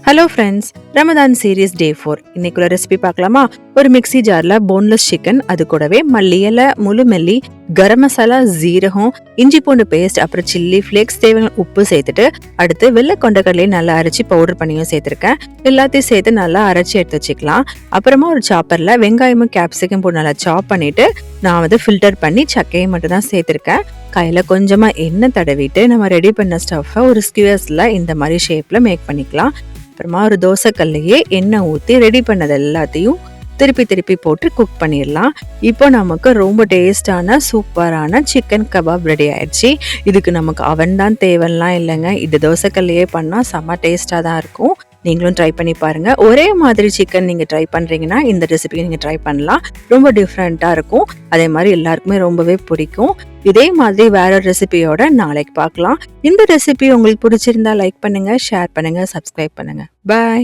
Hello friends, Ramadan series டே 4 இன்னைக்குள்ள recipe பார்க்கலாமா? ஒரு மிக்ஸி ஜார்ல போன்லெஸ் சிக்கன், அது கூடவே மல்லி இலை, முழு மல்லி, கரம் மசாலா, ஜீரகம், இஞ்சி பூண்டு பேஸ்ட், அப்புறம் சில்லி ஃபிளேக்ஸ், தேவையான உப்பு சேர்த்துட்டு அடுத்து வெள்ளை கொண்டக்கடலையை நல்லா அரைச்சி பவுடர் பண்ணியும் சேர்த்துருக்கேன். எல்லாத்தையும் சேர்த்து நல்லா அரைச்சி எடுத்து வச்சுக்கலாம். அப்புறமா ஒரு சாப்பர்ல வெங்காயமும் கேப்சிகம் போட்டு நல்லா சாப் பண்ணிட்டு நான் ஃபில்டர் பண்ணி சக்கையை மட்டும் தான் சேர்த்துருக்கேன். கையில கொஞ்சமா எண்ணெய் தடவிட்டு நம்ம ரெடி பண்ண ஸ்டஃப்பை ஒரு ஸ்கியூர்ஸ்ல இந்த மாதிரி ஷேப்ல மேக் பண்ணிக்கலாம். அப்புறமா ஒரு தோசைக்கல்லையே எண்ணெய் ஊற்றி ரெடி பண்ணது எல்லாத்தையும் திருப்பி திருப்பி போட்டு குக் பண்ணிடலாம். இப்போ நமக்கு ரொம்ப டேஸ்டான சூப்பரான சிக்கன் கபாப் ரெடி ஆயிடுச்சு. இதுக்கு நமக்கு அவன் தான் தேவைலாம் இல்லைங்க. இது தோசைக்கல்லையே பண்ணால் செம்ம டேஸ்டாக தான் இருக்கும். நீங்களும் ட்ரை பண்ணி பாருங்க. ஒரே மாதிரி சிக்கன் நீங்க ட்ரை பண்றீங்கன்னா இந்த ரெசிபி நீங்க ட்ரை பண்ணலாம். ரொம்ப டிஃப்ரெண்டா இருக்கும். அதே மாதிரி எல்லாருக்குமே ரொம்பவே பிடிக்கும். இதே மாதிரி வேற ரெசிபியோட நாளைக்கு பார்க்கலாம். இந்த ரெசிபி உங்களுக்கு பிடிச்சிருந்தா லைக் பண்ணுங்க, ஷேர் பண்ணுங்க, சப்ஸ்கிரைப் பண்ணுங்க. பாய்.